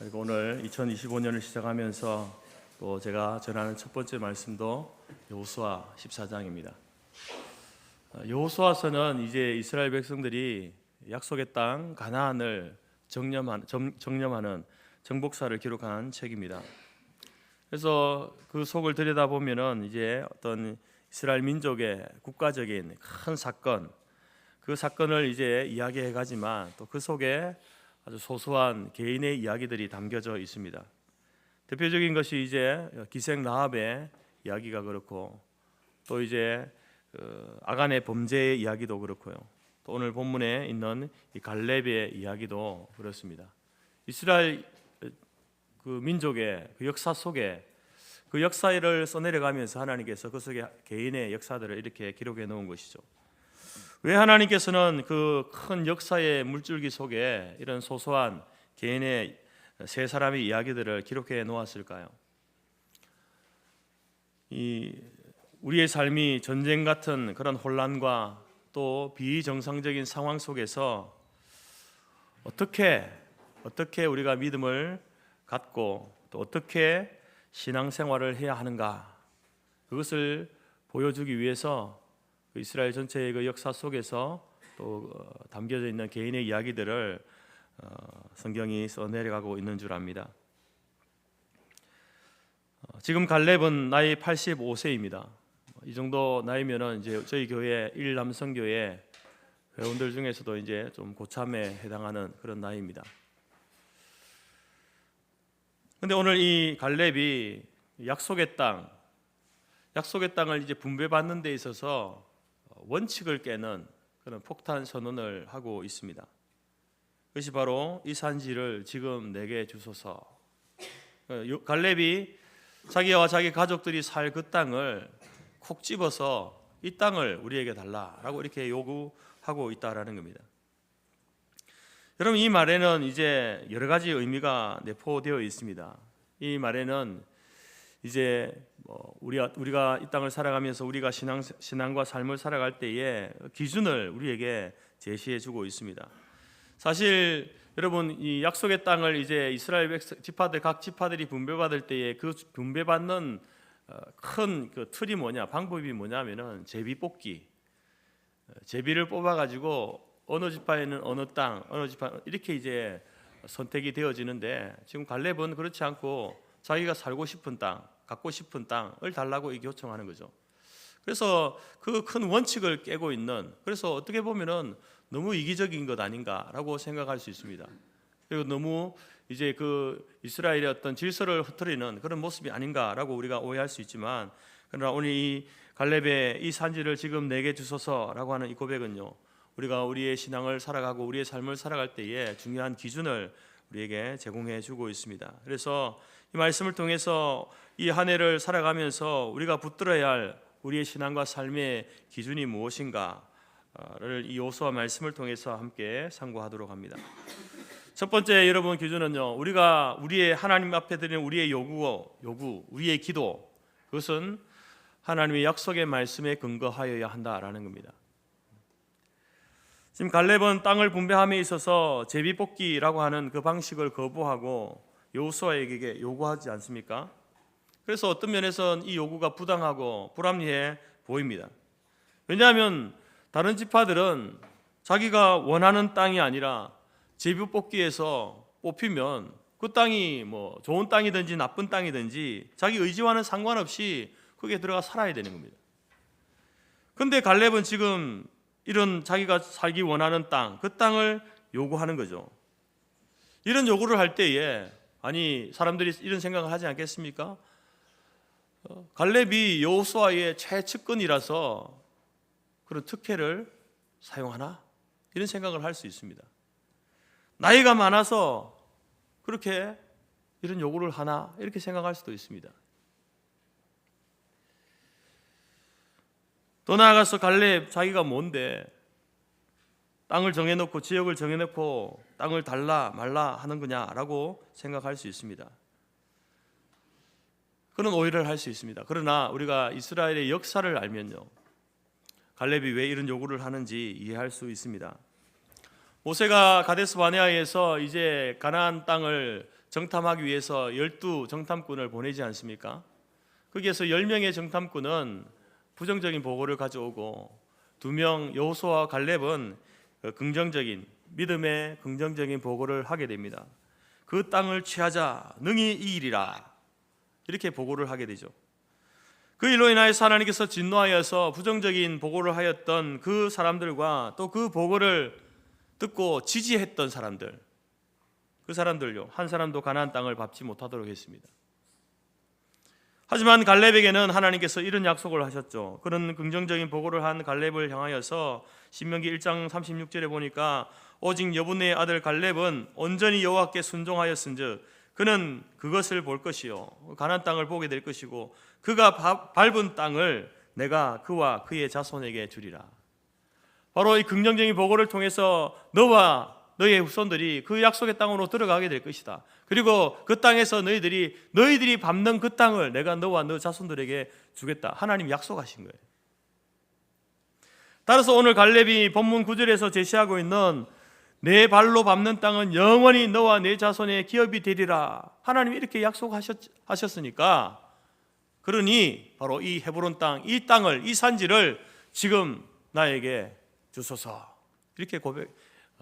그리고 오늘 2025년을 시작하면서 또 제가 전하는 첫 번째 말씀도 여호수아 14장입니다. 여호수아서는 이제 이스라엘 백성들이 약속의 땅 가나안을 정념하는 정복사를 기록한 책입니다. 그래서 그 속을 들여다보면은 이제 어떤 이스라엘 민족의 국가적인 큰 사건, 그 사건을 이제 이야기해 가지만 또 그 속에 아주 소소한 개인의 이야기들이 담겨져 있습니다. 대표적인 것이 이제 기생 라합의 이야기가 그렇고, 또 이제 아간의 범죄의 이야기도 그렇고요. 또 오늘 본문에 있는 이 갈렙의 이야기도 그렇습니다. 이스라엘 그 민족의 그 역사 속에 그 역사를 써내려가면서 하나님께서 그 속에 개인의 역사들을 이렇게 기록해 놓은 것이죠. 왜 하나님께서는 그 큰 역사의 물줄기 속에 이런 소소한 개인의 세 사람의 이야기들을 기록해 놓았을까요? 우리의 삶이 전쟁 같은 그런 혼란과 또 비정상적인 상황 속에서 어떻게 우리가 믿음을 갖고 또 어떻게 신앙생활을 해야 하는가, 그것을 보여주기 위해서 이스라엘 전체의 그 역사 속에서 또 담겨져 있는 개인의 이야기들을 성경이 써내려가고 있는 줄 압니다. 지금 갈렙은 나이 85세입니다. 이 정도 나이면은 이제 저희 교회 일남성교회 회원들 중에서도 이제 좀 고참에 해당하는 그런 나이입니다. 근데 오늘 이 갈렙이 약속의 땅을 이제 분배받는 데 있어서 원칙을 깨는 그런 폭탄 선언을 하고 있습니다. 그것이 바로 이 산지를 지금 내게 주소서. 갈렙이 자기와 자기 가족들이 살 그 땅을 콕 집어서 이 땅을 우리에게 달라라고 이렇게 요구하고 있다라는 겁니다. 여러분, 이 말에는 이제 여러 가지 의미가 내포되어 있습니다. 이 말에는 이제 우리가 이 땅을 살아가면서 우리가 신앙과 삶을 살아갈 때에 기준을 우리에게 제시해주고 있습니다. 사실 여러분, 이 약속의 땅을 이제 이스라엘 지파들 각 지파들이 분배받을 때에 그 분배받는 큰 그 틀이 방법이 뭐냐면은 제비 뽑기. 제비를 뽑아가지고 어느 지파에는 어느 땅, 어느 지파 이렇게 이제 선택이 되어지는데, 지금 갈렙은 그렇지 않고 자기가 살고 싶은 땅, 갖고 싶은 땅을 달라고 이렇게 요청하는 거죠. 그래서 그 큰 원칙을 깨고 있는, 그래서 어떻게 보면은 너무 이기적인 것 아닌가라고 생각할 수 있습니다. 그리고 너무 이제 그 이스라엘의 어떤 질서를 흐트리는 그런 모습이 아닌가라고 우리가 오해할 수 있지만, 그러나 오늘 이 갈렙의 이 산지를 지금 내게 주소서라고 하는 이 고백은요, 우리가 우리의 신앙을 살아가고 우리의 삶을 살아갈 때에 중요한 기준을 우리에게 제공해 주고 있습니다. 그래서 이 말씀을 통해서 이 한 해를 살아가면서 우리가 붙들어야 할 우리의 신앙과 삶의 기준이 무엇인가를 이 여호수아 말씀을 통해서 함께 상고하도록 합니다. 첫 번째 여러분 기준은요, 우리가 우리의 하나님 앞에 드리는 우리의 요구, 우리의 기도, 그것은 하나님의 약속의 말씀에 근거하여야 한다라는 겁니다. 지금 갈렙은 땅을 분배함에 있어서 제비뽑기라고 하는 그 방식을 거부하고 여호수아에게 요구하지 않습니까? 그래서 어떤 면에서는 이 요구가 부당하고 불합리해 보입니다. 왜냐하면 다른 지파들은 자기가 원하는 땅이 아니라 제비뽑기에서 뽑히면 그 땅이 좋은 땅이든지 나쁜 땅이든지 자기 의지와는 상관없이 거기에 들어가 살아야 되는 겁니다. 그런데 갈렙은 지금 이런 자기가 살기 원하는 땅, 그 땅을 요구하는 거죠. 이런 요구를 할 때에 사람들이 이런 생각을 하지 않겠습니까? 갈렙이 여호수아의 최측근이라서 그런 특혜를 사용하나? 이런 생각을 할 수 있습니다. 나이가 많아서 그렇게 이런 요구를 하나? 이렇게 생각할 수도 있습니다. 더 나아가서 갈렙 자기가 뭔데 땅을 정해놓고 지역을 정해놓고 땅을 달라 말라 하는 거냐라고 생각할 수 있습니다. 그런 오해를 할 수 있습니다. 그러나 우리가 이스라엘의 역사를 알면요, 갈렙이 왜 이런 요구를 하는지 이해할 수 있습니다. 모세가 가데스 바네아에서 이제 가나안 땅을 정탐하기 위해서 12 정탐꾼을 보내지 않습니까? 거기에서 10명의 정탐꾼은 부정적인 보고를 가져오고 2명 여호수아와 갈렙은 긍정적인 믿음의 긍정적인 보고를 하게 됩니다. 그 땅을 취하자 능히 이기리라 이렇게 보고를 하게 되죠. 그 일로 인하여서 하나님께서 진노하여서 부정적인 보고를 하였던 그 사람들과 또 그 보고를 듣고 지지했던 사람들, 그 사람들요 한 사람도 가나안 땅을 밟지 못하도록 했습니다. 하지만 갈렙에게는 하나님께서 이런 약속을 하셨죠. 그런 긍정적인 보고를 한 갈렙을 향하여서 신명기 1장 36절에 보니까 오직 여분의 아들 갈렙은 온전히 여호와께 순종하였은즉 그는 그것을 볼 것이요 가나안 땅을 보게 될 것이고 그가 밟은 땅을 내가 그와 그의 자손에게 주리라. 바로 이 긍정적인 보고를 통해서 너와 너의 후손들이 그 약속의 땅으로 들어가게 될 것이다. 그리고 그 땅에서 너희들이 밟는 그 땅을 내가 너와 너 자손들에게 주겠다. 하나님 약속하신 거예요. 따라서 오늘 갈렙이 본문 9절에서 제시하고 있는 내 발로 밟는 땅은 영원히 너와 내 자손의 기업이 되리라. 하나님이 이렇게 약속하셨으니까 그러니 바로 이 헤브론 땅, 이 땅을, 이 산지를 지금 나에게 주소서 이렇게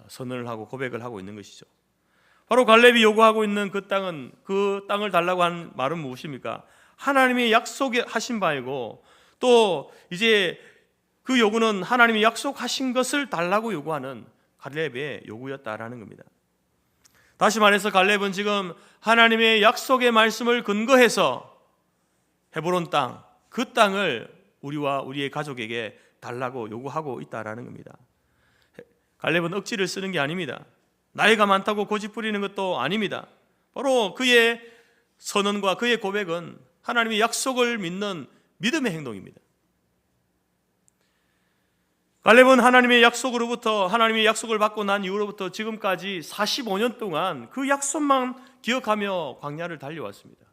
선언을 하고 고백을 하고 있는 것이죠. 바로 갈렙이 요구하고 있는 그 땅을 달라고 한 말은 무엇입니까? 하나님이 약속하신 바이고 또 이제 그 요구는 하나님이 약속하신 것을 달라고 요구하는 갈렙의 요구였다라는 겁니다. 다시 말해서 갈렙은 지금 하나님의 약속의 말씀을 근거해서 헤브론 땅, 그 땅을 우리와 우리의 가족에게 달라고 요구하고 있다라는 겁니다. 갈렙은 억지를 쓰는 게 아닙니다. 나이가 많다고 고집 부리는 것도 아닙니다. 바로 그의 선언과 그의 고백은 하나님의 약속을 믿는 믿음의 행동입니다. 갈렙은 하나님의 약속을 받고 난 이후로부터 지금까지 45년 동안 그 약속만 기억하며 광야를 달려왔습니다.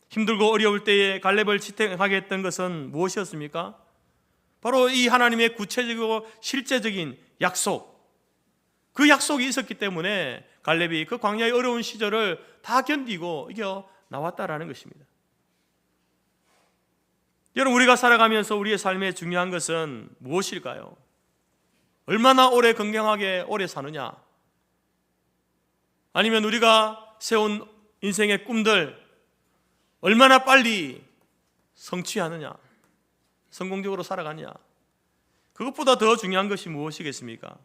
힘들고 어려울 때에 갈렙을 지탱하게 했던 것은 무엇이었습니까? 바로 이 하나님의 구체적이고 실제적인 약속, 그 약속이 있었기 때문에 갈렙이 그 광야의 어려운 시절을 다 견디고 이겨 나왔다라는 것입니다. 여러분, 우리가 살아가면서 우리의 삶에 중요한 것은 무엇일까요? 얼마나 오래 건강하게 오래 사느냐? 아니면 우리가 세운 인생의 꿈들 얼마나 빨리 성취하느냐? 성공적으로 살아가느냐? 그것보다 더 중요한 것이 무엇이겠습니까?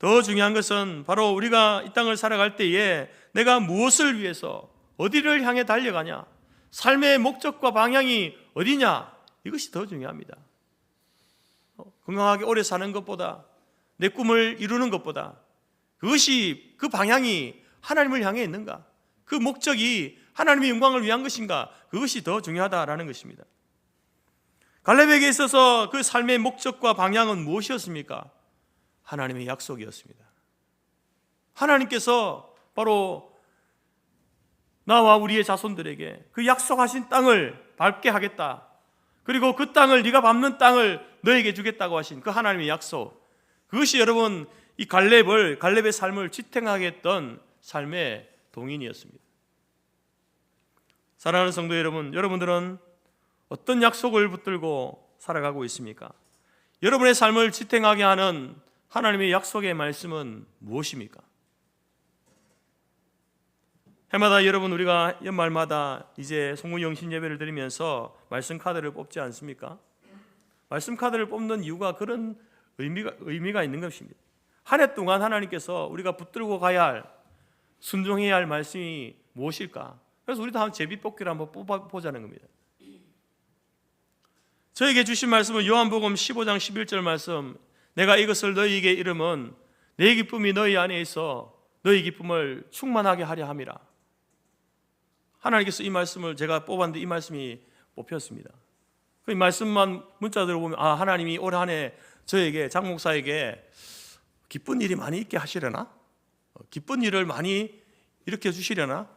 더 중요한 것은 바로 우리가 이 땅을 살아갈 때에 내가 무엇을 위해서 어디를 향해 달려가냐? 삶의 목적과 방향이 어디냐? 이것이 더 중요합니다. 건강하게 오래 사는 것보다, 내 꿈을 이루는 것보다, 그 방향이 하나님을 향해 있는가? 그 목적이 하나님의 영광을 위한 것인가? 그것이 더 중요하다라는 것입니다. 갈렙에게 있어서 그 삶의 목적과 방향은 무엇이었습니까? 하나님의 약속이었습니다. 하나님께서 바로 나와 우리의 자손들에게 그 약속하신 땅을 밟게 하겠다. 그리고 그 땅을, 네가 밟는 땅을 너에게 주겠다고 하신 그 하나님의 약속, 그것이 여러분 이 갈렙의 삶을 지탱하게 했던 삶의 동인이었습니다. 사랑하는 성도 여러분, 여러분들은 어떤 약속을 붙들고 살아가고 있습니까? 여러분의 삶을 지탱하게 하는 하나님의 약속의 말씀은 무엇입니까? 해마다 여러분, 우리가 연말마다 이제 송구영신 예배를 드리면서 말씀 카드를 뽑지 않습니까? 말씀 카드를 뽑는 이유가 그런 의미가 있는 것입니다. 한 해 동안 하나님께서 우리가 붙들고 가야 할, 순종해야 할 말씀이 무엇일까? 그래서 우리도 한번 제비뽑기를 한번 뽑아보자는 겁니다. 저에게 주신 말씀은 요한복음 15장 11절 말씀, 내가 이것을 너희에게 이름은 내 기쁨이 너희 안에 있어 너희 기쁨을 충만하게 하려 함이라. 하나님께서 이 말씀을 제가 뽑았는데 이 말씀이 뽑혔습니다. 그 말씀만 문자대로 보면 하나님이 올 한 해 저에게, 장 목사에게 기쁜 일이 많이 있게 하시려나? 기쁜 일을 많이 일으켜 주시려나?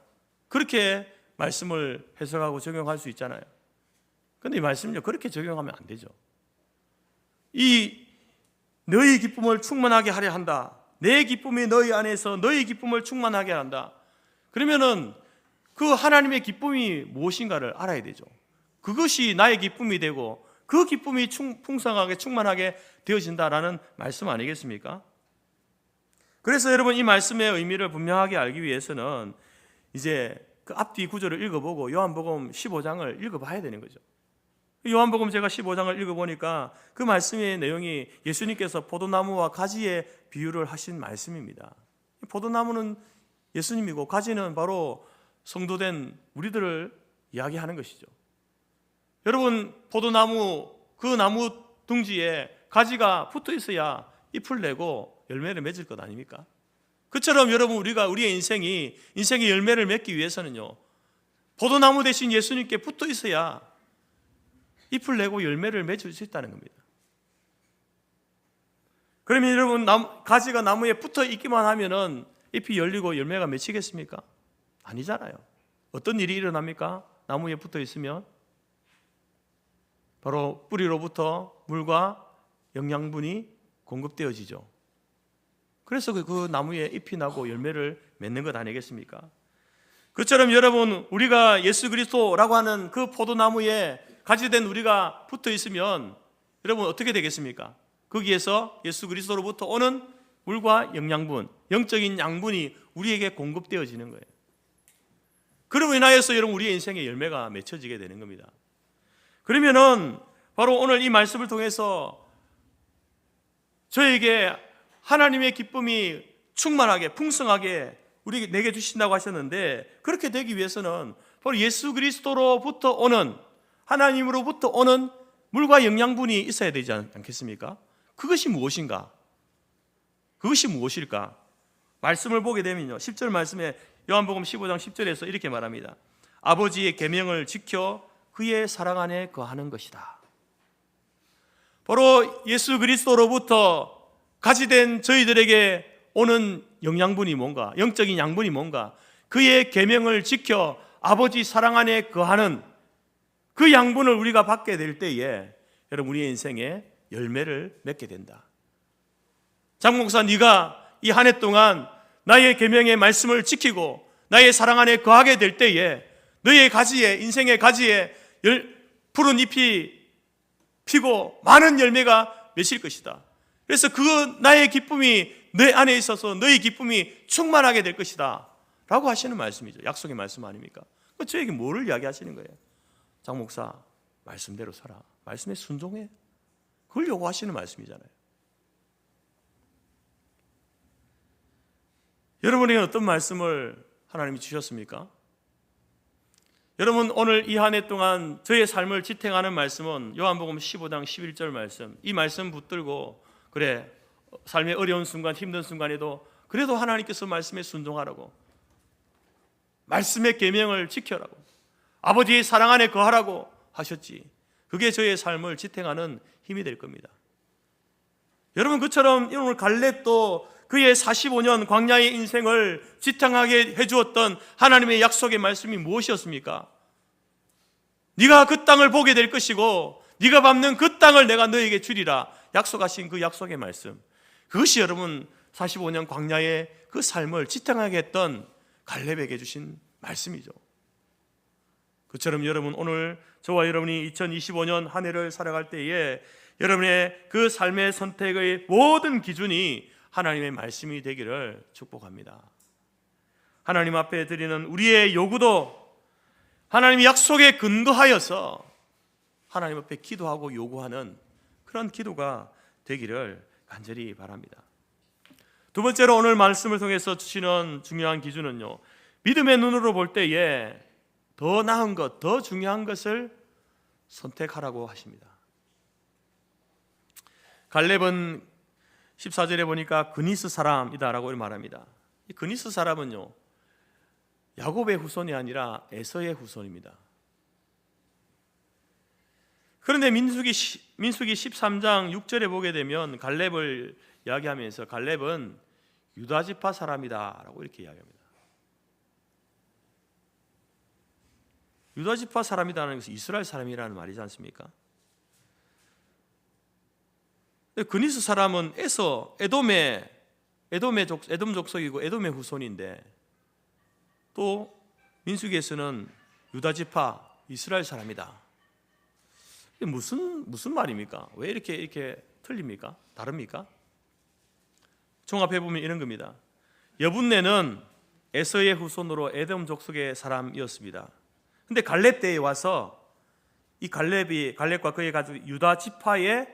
그렇게 말씀을 해석하고 적용할 수 있잖아요. 그런데 이 말씀은요, 그렇게 적용하면 안 되죠. 이 너희 기쁨을 충만하게 하려 한다. 내 기쁨이 너희 안에서 너희 기쁨을 충만하게 한다. 그러면은 그 하나님의 기쁨이 무엇인가를 알아야 되죠. 그것이 나의 기쁨이 되고 그 기쁨이 풍성하게 충만하게 되어진다라는 말씀 아니겠습니까? 그래서 여러분, 이 말씀의 의미를 분명하게 알기 위해서는 이제 그 앞뒤 구절을 읽어보고 요한복음 15장을 읽어봐야 되는 거죠. 요한복음 제가 15장을 읽어보니까 그 말씀의 내용이 예수님께서 포도나무와 가지의 비유를 하신 말씀입니다. 포도나무는 예수님이고 가지는 바로 성도된 우리들을 이야기하는 것이죠. 여러분, 포도나무, 그 나무 둥지에 가지가 붙어 있어야 잎을 내고 열매를 맺을 것 아닙니까? 그처럼 여러분, 우리의 인생이 열매를 맺기 위해서는요, 포도나무 대신 예수님께 붙어 있어야 잎을 내고 열매를 맺을 수 있다는 겁니다. 그러면 여러분, 가지가 나무에 붙어 있기만 하면은 잎이 열리고 열매가 맺히겠습니까? 아니잖아요. 어떤 일이 일어납니까? 나무에 붙어 있으면 바로 뿌리로부터 물과 영양분이 공급되어지죠. 그래서 그 나무에 잎이 나고 열매를 맺는 것 아니겠습니까? 그처럼 여러분, 우리가 예수 그리스도라고 하는 그 포도나무에 가지된 우리가 붙어 있으면 여러분 어떻게 되겠습니까? 거기에서 예수 그리스도로부터 오는 물과 영양분, 영적인 양분이 우리에게 공급되어지는 거예요. 그로 인하여서 여러분, 우리의 인생의 열매가 맺혀지게 되는 겁니다. 그러면은 바로 오늘 이 말씀을 통해서 저에게 하나님의 기쁨이 충만하게 풍성하게 내게 주신다고 하셨는데, 그렇게 되기 위해서는 바로 예수 그리스도로부터 오는, 하나님으로부터 오는 물과 영양분이 있어야 되지 않겠습니까? 그것이 무엇인가? 그것이 무엇일까? 말씀을 보게 되면요, 10절 말씀에 요한복음 15장 10절에서 이렇게 말합니다. 아버지의 계명을 지켜 그의 사랑 안에 거하는 것이다. 바로 예수 그리스도로부터 가지된 저희들에게 오는 영양분이 뭔가, 영적인 양분이 뭔가, 그의 계명을 지켜 아버지 사랑 안에 거하는 그 양분을 우리가 받게 될 때에 여러분, 우리의 인생에 열매를 맺게 된다. 장 목사, 네가 이 한 해 동안 나의 계명의 말씀을 지키고 나의 사랑 안에 거하게 될 때에 너의 가지에, 인생의 가지에 푸른 잎이 피고 많은 열매가 맺힐 것이다. 그래서 그 나의 기쁨이 내 안에 있어서 너의 기쁨이 충만하게 될 것이다 라고 하시는 말씀이죠. 약속의 말씀 아닙니까? 저에게 뭐를 이야기하시는 거예요? 장 목사, 말씀대로 살아, 말씀에 순종해, 그걸 요구하시는 말씀이잖아요. 여러분에게 어떤 말씀을 하나님이 주셨습니까? 여러분, 오늘 이 한 해 동안 저의 삶을 지탱하는 말씀은 요한복음 15장 11절 말씀, 이 말씀 붙들고 그래, 삶의 어려운 순간, 힘든 순간에도 그래도 하나님께서 말씀에 순종하라고, 말씀의 계명을 지켜라고, 아버지의 사랑 안에 거하라고 하셨지, 그게 저의 삶을 지탱하는 힘이 될 겁니다. 여러분, 그처럼 오늘 갈렙도 그의 45년 광야의 인생을 지탱하게 해주었던 하나님의 약속의 말씀이 무엇이었습니까? 네가 그 땅을 보게 될 것이고 네가 밟는 그 땅을 내가 너에게 주리라 약속하신 그 약속의 말씀, 그것이 여러분 45년 광야의 그 삶을 지탱하게 했던 갈렙에게 주신 말씀이죠. 그처럼 여러분, 오늘 저와 여러분이 2025년 한 해를 살아갈 때에 여러분의 그 삶의 선택의 모든 기준이 하나님의 말씀이 되기를 축복합니다. 하나님 앞에 드리는 우리의 요구도 하나님의 약속에 근거하여서 하나님 앞에 기도하고 요구하는 그런 기도가 되기를 간절히 바랍니다. 두 번째로 오늘 말씀을 통해서 주시는 중요한 기준은요, 믿음의 눈으로 볼 때에 더 나은 것, 더 중요한 것을 선택하라고 하십니다. 갈렙은 14절에 보니까 그니스 사람이다라고 말합니다. 이 그니스 사람은요, 야곱의 후손이 아니라 에서의 후손입니다. 그런데 민수기 13장 6절에 보게 되면 갈렙을 이야기하면서 갈렙은 유다지파 사람이다라고 이렇게 이야기합니다. 유다지파 사람이라는 것은 이스라엘 사람이라는 말이지 않습니까? 그니스 사람은 에돔 족속이고 에돔의 후손인데, 또 민수기에서는 유다 지파 이스라엘 사람이다. 이게 무슨 말입니까? 왜 이렇게 틀립니까? 다릅니까? 종합해 보면 이런 겁니다. 여분네는 에서의 후손으로 에돔 족속의 사람이었습니다. 근데 갈렙 때에 와서 이 갈렙과 그의 가족 유다 지파에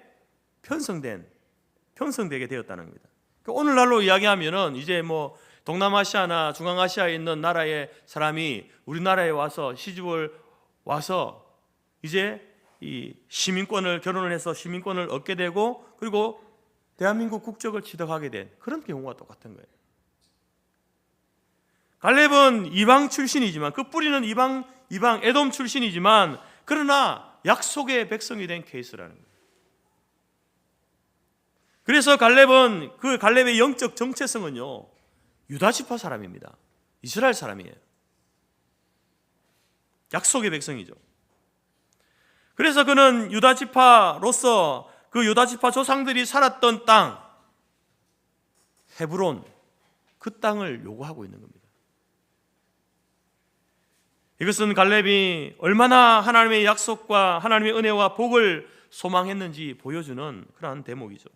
편성되게 되었다는 겁니다. 오늘날로 이야기하면은 이제 뭐 동남아시아나 중앙아시아에 있는 나라의 사람이 우리나라에 와서 시집을 와서 이제 이 결혼을 해서 시민권을 얻게 되고, 그리고 대한민국 국적을 취득하게 된 그런 경우가 똑같은 거예요. 갈렙은 이방 출신이지만, 그 뿌리는 이방 에돔 출신이지만, 그러나 약속의 백성이 된 케이스라는 거예요. 그래서 갈렙의 영적 정체성은요, 유다 지파 사람입니다. 이스라엘 사람이에요. 약속의 백성이죠. 그래서 그는 유다 지파로서 그 유다 지파 조상들이 살았던 땅 헤브론, 그 땅을 요구하고 있는 겁니다. 이것은 갈렙이 얼마나 하나님의 약속과 하나님의 은혜와 복을 소망했는지 보여주는 그러한 대목이죠.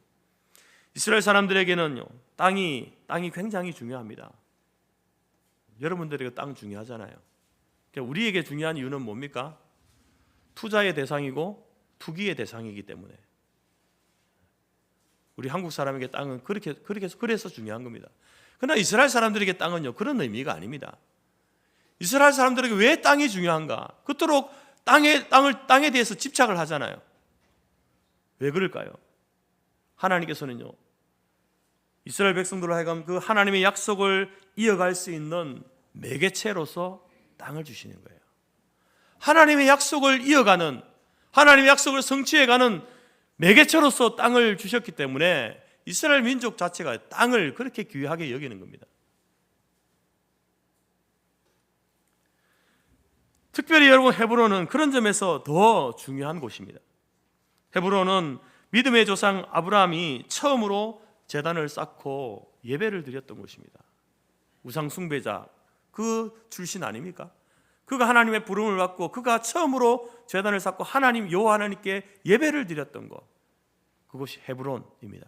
이스라엘 사람들에게는요, 땅이 굉장히 중요합니다. 여러분들에게 땅 중요하잖아요. 우리에게 중요한 이유는 뭡니까? 투자의 대상이고 투기의 대상이기 때문에. 우리 한국 사람에게 땅은 그래서 중요한 겁니다. 그러나 이스라엘 사람들에게 땅은요, 그런 의미가 아닙니다. 이스라엘 사람들에게 왜 땅이 중요한가? 그토록 땅에 대해서 집착을 하잖아요. 왜 그럴까요? 하나님께서는요, 이스라엘 백성들로 하여금 그 하나님의 약속을 이어갈 수 있는 매개체로서 땅을 주시는 거예요. 하나님의 약속을 이어가는, 하나님의 약속을 성취해가는 매개체로서 땅을 주셨기 때문에 이스라엘 민족 자체가 땅을 그렇게 귀하게 여기는 겁니다. 특별히 여러분, 헤브론은 그런 점에서 더 중요한 곳입니다. 헤브론은 믿음의 조상 아브라함이 처음으로 제단을 쌓고 예배를 드렸던 곳입니다. 우상 숭배자 그 출신 아닙니까? 그가 하나님의 부름을 받고 그가 처음으로 제단을 쌓고 여호와 하나님께 예배를 드렸던 곳, 그곳이 헤브론입니다.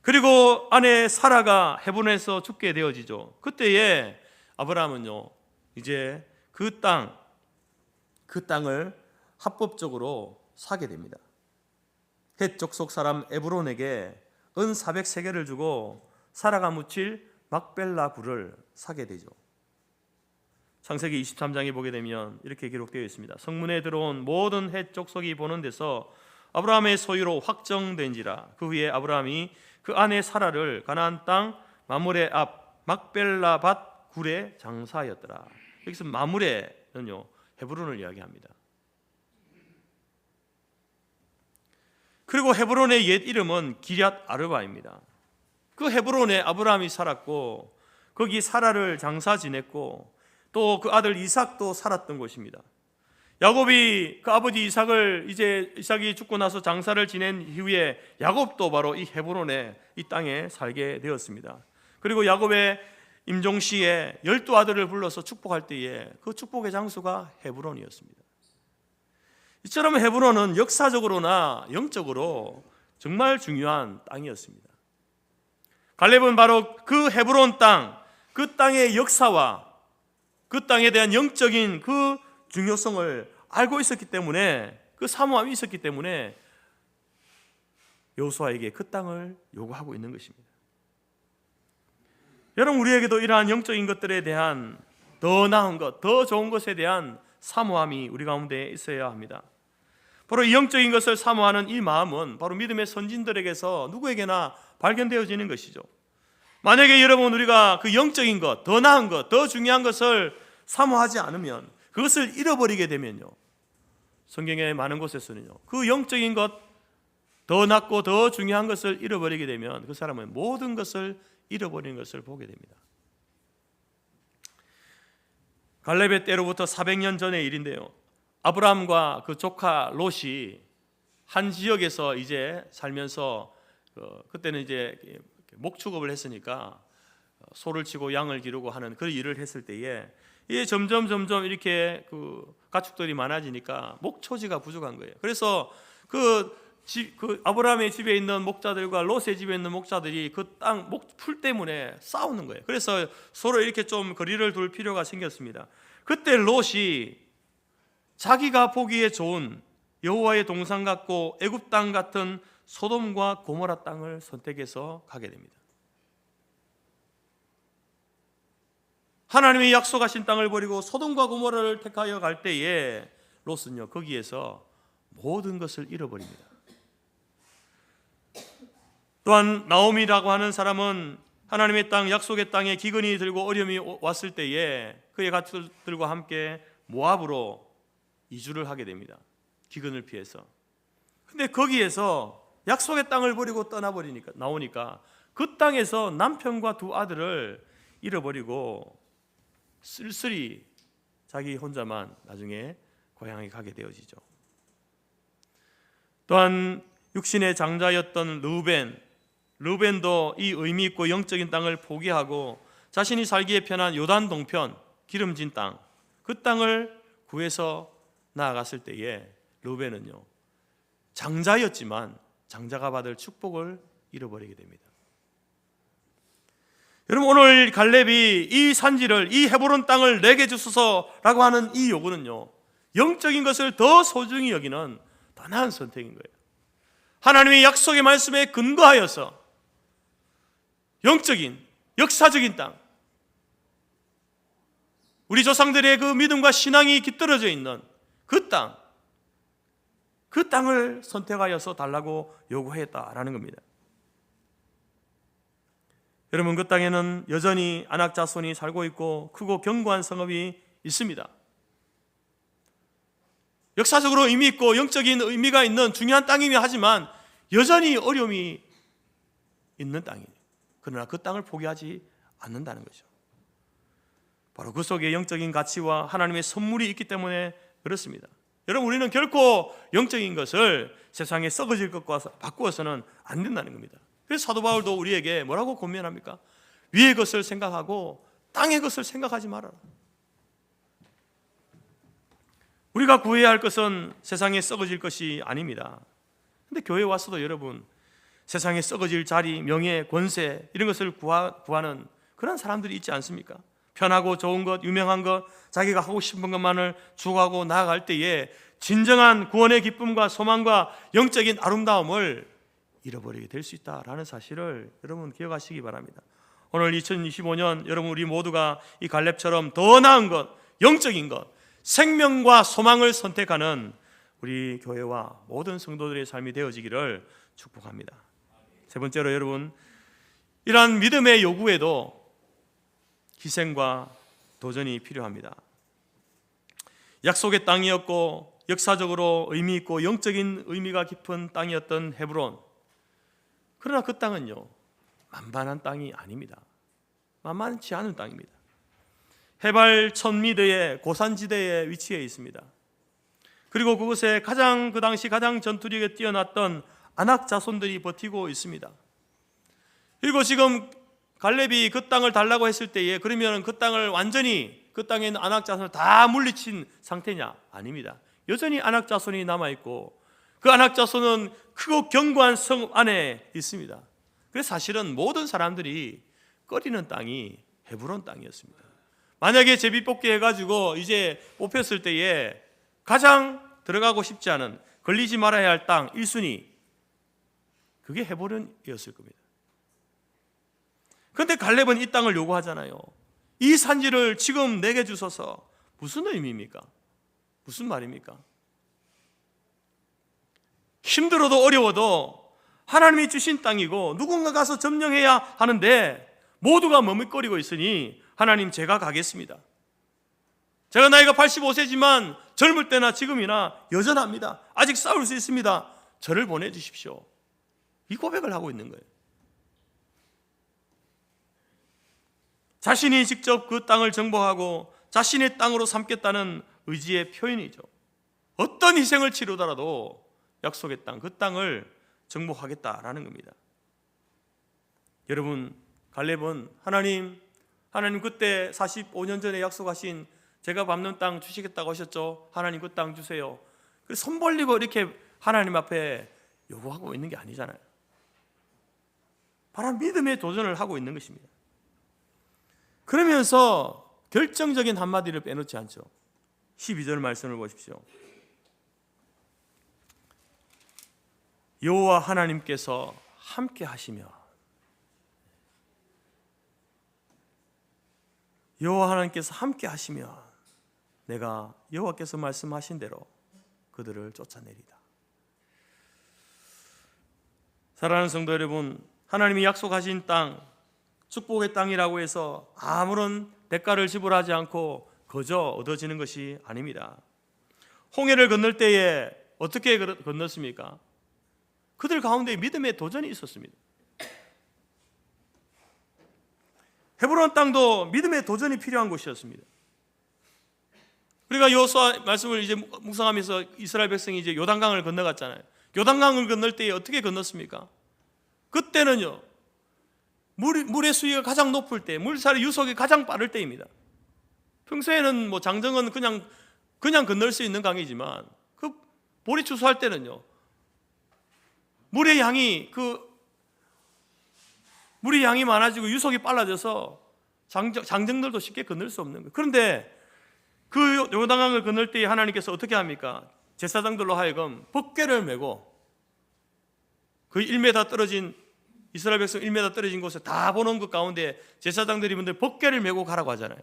그리고 아내 사라가 헤브론에서 죽게 되어지죠. 그때에 아브라함은요, 이제 그 땅을 합법적으로 사게 됩니다. 헷 족속 사람 에브론에게 은 400세겔을 주고 사라가 묻힐 막벨라 굴을 사게 되죠. 창세기 23장에 보게 되면 이렇게 기록되어 있습니다. 성문에 들어온 모든 헷 족속이 보는 데서 아브라함의 소유로 확정된지라. 그 후에 아브라함이 그 아내 사라를 가나안 땅 마므레 앞 막벨라 밭 굴에 장사하였더라. 여기서 마므레는요, 헤브론을 이야기합니다. 그리고 헤브론의 옛 이름은 기럇 아르바입니다. 그 헤브론에 아브라함이 살았고 거기 사라를 장사 지냈고 또 그 아들 이삭도 살았던 곳입니다. 야곱이 그 아버지 이삭이 죽고 나서 장사를 지낸 이후에 야곱도 바로 이 헤브론에, 이 땅에 살게 되었습니다. 그리고 야곱의 임종시에 12아들을 불러서 축복할 때에 그 축복의 장소가 헤브론이었습니다. 이처럼 헤브론은 역사적으로나 영적으로 정말 중요한 땅이었습니다. 갈렙은 바로 그 헤브론 땅, 그 땅의 역사와 그 땅에 대한 영적인 그 중요성을 알고 있었기 때문에, 그 사모함이 있었기 때문에 여호수아에게 그 땅을 요구하고 있는 것입니다. 여러분, 우리에게도 이러한 영적인 것들에 대한 더 나은 것, 더 좋은 것에 대한 사모함이 우리 가운데 있어야 합니다. 바로 이 영적인 것을 사모하는 이 마음은 바로 믿음의 선진들에게서 누구에게나 발견되어지는 것이죠. 만약에 여러분, 우리가 그 영적인 것, 더 나은 것, 더 중요한 것을 사모하지 않으면, 그것을 잃어버리게 되면요, 성경의 많은 곳에서는요, 그 영적인 것, 더 낫고 더 중요한 것을 잃어버리게 되면 그 사람은 모든 것을 잃어버리는 것을 보게 됩니다. 갈렙의 때로부터 400년 전의 일인데요, 아브라함과 그 조카 롯이 한 지역에서 이제 살면서 그때는 이제 목축업을 했으니까 소를 치고 양을 기르고 하는 그 일을 했을 때에 이게 점점 이렇게 가축들이 많아지니까 목초지가 부족한 거예요. 그래서 그 아브라함의 집에 있는 목자들과 롯의 집에 있는 목자들이 그 땅 풀 때문에 싸우는 거예요. 그래서 서로 이렇게 좀 거리를 둘 필요가 생겼습니다. 그때 롯이 자기가 보기에 좋은 여호와의 동산 같고 애굽 땅 같은 소돔과 고모라 땅을 선택해서 가게 됩니다. 하나님이 약속하신 땅을 버리고 소돔과 고모라를 택하여 갈 때에 롯은요 거기에서 모든 것을 잃어버립니다. 또한 나오미라고 하는 사람은 하나님의 땅 약속의 땅에 기근이 들고 어려움이 왔을 때에 그의 가축들과 함께 모압으로 이주를 하게 됩니다. 기근을 피해서. 근데 거기에서 약속의 땅을 버리고 떠나버리니까 나오니까 그 땅에서 남편과 두 아들을 잃어버리고 쓸쓸히 자기 혼자만 나중에 고향에 가게 되어지죠. 또한 육신의 장자였던 르우벤도 이 의미 있고 영적인 땅을 포기하고 자신이 살기에 편한 요단 동편 기름진 땅, 그 땅을 구해서 나아갔을 때에 르우벤은요 장자였지만 장자가 받을 축복을 잃어버리게 됩니다. 여러분, 오늘 갈렙이 이 산지를, 이 헤브론 땅을 내게 주소서라고 하는 이 요구는요 영적인 것을 더 소중히 여기는 더 나은 선택인 거예요. 하나님의 약속의 말씀에 근거하여서 영적인 역사적인 땅, 우리 조상들의 그 믿음과 신앙이 깃들어져 있는 그 땅을 선택하여서 달라고 요구했다라는 겁니다. 여러분, 그 땅에는 여전히 아낙 자손이 살고 있고 크고 견고한 성읍이 있습니다. 역사적으로 의미 있고 영적인 의미가 있는 중요한 땅이긴 하지만 여전히 어려움이 있는 땅이에요. 그러나 그 땅을 포기하지 않는다는 거죠. 바로 그 속에 영적인 가치와 하나님의 선물이 있기 때문에 그렇습니다. 여러분, 우리는 결코 영적인 것을 세상에 썩어질 것과 바꾸어서는 안 된다는 겁니다. 그래서 사도 바울도 우리에게 뭐라고 권면합니까? 위의 것을 생각하고 땅의 것을 생각하지 말아라. 우리가 구해야 할 것은 세상에 썩어질 것이 아닙니다. 근데 교회에 와서도 여러분, 세상에 썩어질 자리, 명예, 권세 이런 것을 구하는 그런 사람들이 있지 않습니까? 편하고 좋은 것, 유명한 것, 자기가 하고 싶은 것만을 추구하고 나아갈 때에 진정한 구원의 기쁨과 소망과 영적인 아름다움을 잃어버리게 될 수 있다라는 사실을 여러분 기억하시기 바랍니다. 오늘 2025년 여러분 우리 모두가 이 갈렙처럼 더 나은 것, 영적인 것, 생명과 소망을 선택하는 우리 교회와 모든 성도들의 삶이 되어지기를 축복합니다. 세 번째로 여러분, 이러한 믿음의 요구에도 희생과 도전이 필요합니다. 약속의 땅이었고 역사적으로 의미 있고 영적인 의미가 깊은 땅이었던 헤브론. 그러나 그 땅은요 만만한 땅이 아닙니다. 만만치 않은 땅입니다. 해발 1000m의 고산지대에 위치해 있습니다. 그리고 그곳에 그 당시 가장 전투력에 뛰어났던 아낙 자손들이 버티고 있습니다. 그리고 지금 갈렙이 그 땅을 달라고 했을 때에 그러면 그 땅을 완전히 그 땅에 있는 아낙 자손을 다 물리친 상태냐? 아닙니다. 여전히 아낙 자손이 남아있고 그 아낙 자손은 크고 견고한 성 안에 있습니다. 그래서 사실은 모든 사람들이 꺼리는 땅이 헤브론 땅이었습니다. 만약에 제비뽑기 해가지고 이제 뽑혔을 때에 가장 들어가고 싶지 않은, 걸리지 말아야 할 땅 1순위, 그게 헤브론이었을 겁니다. 그런데 갈렙은 이 땅을 요구하잖아요. 이 산지를 지금 내게 주소서. 무슨 의미입니까? 무슨 말입니까? 힘들어도 어려워도 하나님이 주신 땅이고 누군가 가서 점령해야 하는데 모두가 머뭇거리고 있으니 하나님, 제가 가겠습니다. 제가 나이가 85세지만 젊을 때나 지금이나 여전합니다. 아직 싸울 수 있습니다. 저를 보내주십시오. 이 고백을 하고 있는 거예요. 자신이 직접 그 땅을 정복하고 자신의 땅으로 삼겠다는 의지의 표현이죠. 어떤 희생을 치르더라도 약속의 땅, 그 땅을 정복하겠다라는 겁니다. 여러분, 갈렙은 하나님 그때 45년 전에 약속하신 제가 밟는 땅 주시겠다고 하셨죠? 하나님 그 땅 주세요. 그래서 손 벌리고 이렇게 하나님 앞에 요구하고 있는 게 아니잖아요. 바로 믿음의 도전을 하고 있는 것입니다. 그러면서 결정적인 한마디를 빼놓지 않죠. 12절 말씀을 보십시오. 여호와 하나님께서 함께 하시며, 여호와 하나님께서 함께 하시며 내가 여호와께서 말씀하신 대로 그들을 쫓아내리다. 사랑하는 성도 여러분, 하나님이 약속하신 땅, 축복의 땅이라고 해서 아무런 대가를 지불하지 않고 거저 얻어지는 것이 아닙니다. 홍해를 건널 때에 어떻게 건넜습니까? 그들 가운데 믿음의 도전이 있었습니다. 헤브론 땅도 믿음의 도전이 필요한 곳이었습니다. 우리가 여호수아 말씀을 이제 묵상하면서 이스라엘 백성이 이제 요단강을 건너갔잖아요. 요단강을 건널 때에 어떻게 건넜습니까? 그때는요, 물의 수위가 가장 높을 때, 물살의 유속이 가장 빠를 때입니다. 평소에는 뭐 장정은 그냥 건널 수 있는 강이지만 그 보리 추수할 때는요, 물의 양이 많아지고 유속이 빨라져서 장정들도 쉽게 건널 수 없는 거예요. 그런데 그 요단강을 건널 때 하나님께서 어떻게 합니까? 제사장들로 하여금 덮개를 메고 그 1m 떨어진 이스라엘 백성 1m 떨어진 곳에 다 보는 것 가운데 제사장들이 분들 덮개를 메고 가라고 하잖아요.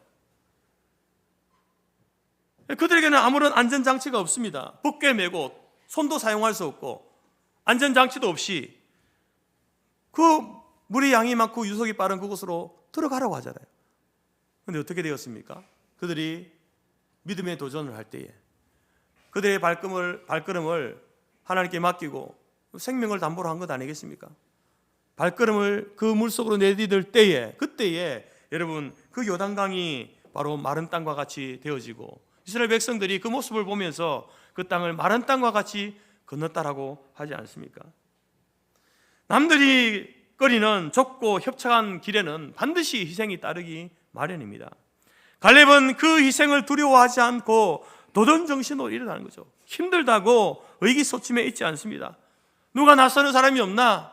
그들에게는 아무런 안전장치가 없습니다. 덮개 메고 손도 사용할 수 없고 안전장치도 없이 그 물의 양이 많고 유속이 빠른 그곳으로 들어가라고 하잖아요. 그런데 어떻게 되었습니까? 그들이 믿음의 도전을 할 때에 그들의 발걸음을 하나님께 맡기고 생명을 담보로 한 것 아니겠습니까? 발걸음을 그 물속으로 내디딜 때에, 그때에 여러분 그 요단강이 바로 마른 땅과 같이 되어지고 이스라엘 백성들이 그 모습을 보면서 그 땅을 마른 땅과 같이 건넜다라고 하지 않습니까? 남들이 거리는 좁고 협착한 길에는 반드시 희생이 따르기 마련입니다. 갈렙은 그 희생을 두려워하지 않고 도전 정신으로 일어나는 거죠. 힘들다고 의기소침해 있지 않습니다. 누가 나서는 사람이 없나?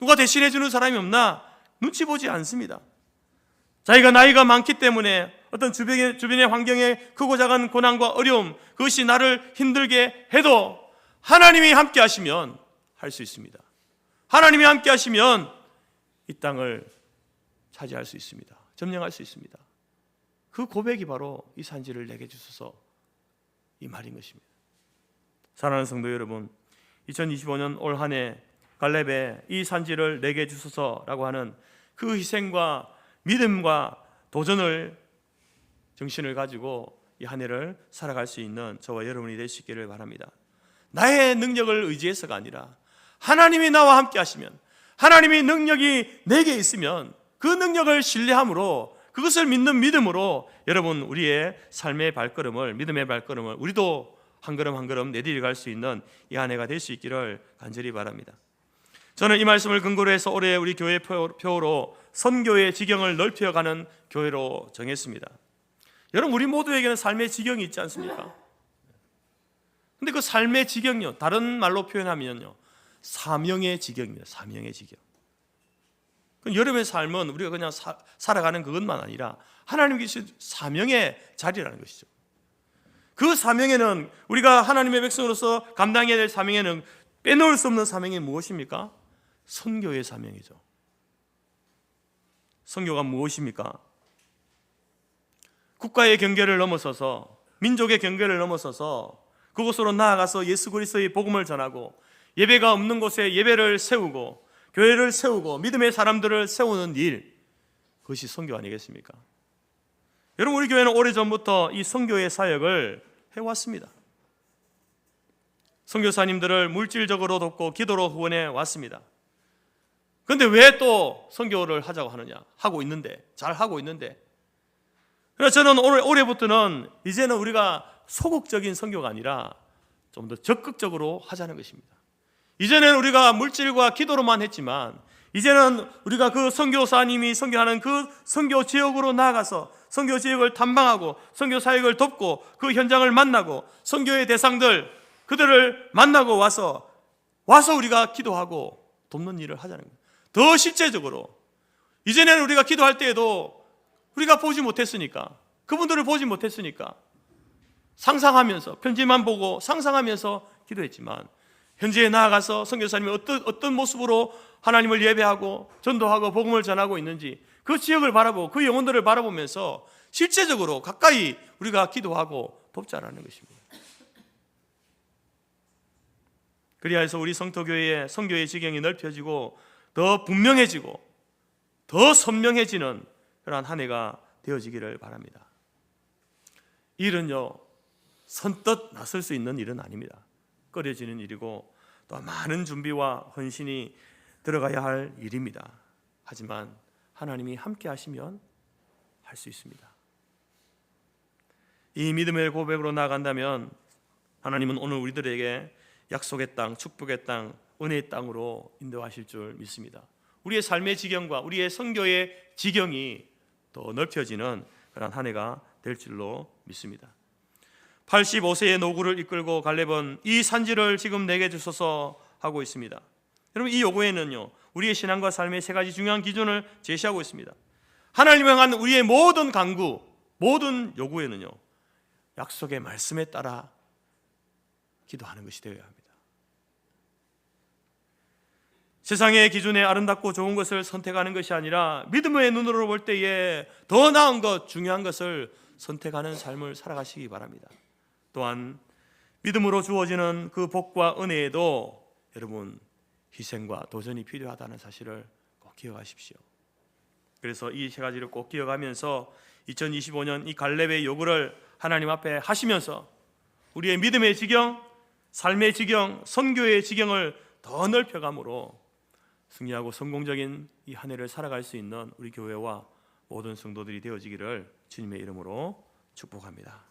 누가 대신해 주는 사람이 없나? 눈치 보지 않습니다. 자기가 나이가 많기 때문에 어떤 주변의 환경에 크고 작은 고난과 어려움, 그것이 나를 힘들게 해도 하나님이 함께 하시면 할 수 있습니다. 하나님이 함께 하시면 이 땅을 차지할 수 있습니다. 점령할 수 있습니다. 그 고백이 바로 이 산지를 내게 주소서 이 말인 것입니다. 사랑하는 성도 여러분, 2025년 올 한 해 갈렙의 이 산지를 내게 주소서라고 하는 그 희생과 믿음과 도전을 정신을 가지고 이 한 해를 살아갈 수 있는 저와 여러분이 되시기를 바랍니다. 나의 능력을 의지해서가 아니라 하나님이 나와 함께 하시면, 하나님의 능력이 내게 있으면 그 능력을 신뢰함으로, 그것을 믿는 믿음으로 여러분 우리의 삶의 발걸음을, 믿음의 발걸음을 우리도 한 걸음 한 걸음 내디뎌갈 수 있는 이 한 해가 될 수 있기를 간절히 바랍니다. 저는 이 말씀을 근거로 해서 올해 우리 교회 표어로 선교의 지경을 넓혀가는 교회로 정했습니다. 여러분, 우리 모두에게는 삶의 지경이 있지 않습니까? 근데 그 삶의 지경요, 다른 말로 표현하면요, 사명의 지경입니다. 사명의 지경. 여러분의 삶은 우리가 그냥 살아가는 그것만 아니라 하나님께 주신 사명의 자리라는 것이죠. 그 사명에는, 우리가 하나님의 백성으로서 감당해야 될 사명에는 빼놓을 수 없는 사명이 무엇입니까? 선교의 사명이죠. 선교가 무엇입니까? 국가의 경계를 넘어서서, 민족의 경계를 넘어서서 그곳으로 나아가서 예수 그리스도의 복음을 전하고, 예배가 없는 곳에 예배를 세우고 교회를 세우고 믿음의 사람들을 세우는 일, 그것이 선교 아니겠습니까? 여러분, 우리 교회는 오래전부터 이 선교의 사역을 해왔습니다. 선교사님들을 물질적으로 돕고 기도로 후원해 왔습니다. 그런데 왜 또 선교를 하자고 하느냐? 하고 있는데, 잘 하고 있는데. 그래서 저는 올해부터는 이제는 우리가 소극적인 선교가 아니라 좀 더 적극적으로 하자는 것입니다. 이전에는 우리가 물질과 기도로만 했지만 이제는 우리가 그 선교사님이 선교하는 그 선교 지역으로 나아가서 선교 지역을 탐방하고 선교 사역을 돕고 그 현장을 만나고 선교의 대상들 그들을 만나고 와서 우리가 기도하고 돕는 일을 하자는 거예요. 더 실제적으로 이전에는 우리가 기도할 때에도 우리가 보지 못했으니까 그분들을 보지 못했으니까 상상하면서 편지만 보고 상상하면서 기도했지만 현지에 나아가서 선교사님이 어떤 모습으로 하나님을 예배하고 전도하고 복음을 전하고 있는지 그 지역을 바라보고 그 영혼들을 바라보면서 실제적으로 가까이 우리가 기도하고 돕자라는 것입니다. 그리하여 우리 성토교회의 선교의 지경이 넓혀지고 더 분명해지고 더 선명해지는 그러한 한 해가 되어지기를 바랍니다. 일은요 선뜻 나설 수 있는 일은 아닙니다. 꺼려지는 일이고 또 많은 준비와 헌신이 들어가야 할 일입니다. 하지만 하나님이 함께 하시면 할 수 있습니다. 이 믿음의 고백으로 나아간다면 하나님은 오늘 우리들에게 약속의 땅, 축복의 땅, 은혜의 땅으로 인도하실 줄 믿습니다. 우리의 삶의 지경과 우리의 선교의 지경이 더 넓혀지는 그런 한 해가 될 줄로 믿습니다. 85세의 노구를 이끌고 갈렙은 이 산지를 지금 내게 주소서 하고 있습니다. 여러분 이 요구에는요 우리의 신앙과 삶의 세 가지 중요한 기준을 제시하고 있습니다. 하나님을 향한 우리의 모든 간구, 모든 요구에는요 약속의 말씀에 따라 기도하는 것이 되어야 합니다. 세상의 기준에 아름답고 좋은 것을 선택하는 것이 아니라 믿음의 눈으로 볼 때에 더 나은 것, 중요한 것을 선택하는 삶을 살아가시기 바랍니다. 또한 믿음으로 주어지는 그 복과 은혜에도 여러분 희생과 도전이 필요하다는 사실을 꼭 기억하십시오. 그래서 이 세 가지를 꼭 기억하면서 2025년 이 갈렙의 요구를 하나님 앞에 하시면서 우리의 믿음의 지경, 삶의 지경, 선교의 지경을 더 넓혀감으로 승리하고 성공적인 이 한 해를 살아갈 수 있는 우리 교회와 모든 성도들이 되어지기를 주님의 이름으로 축복합니다.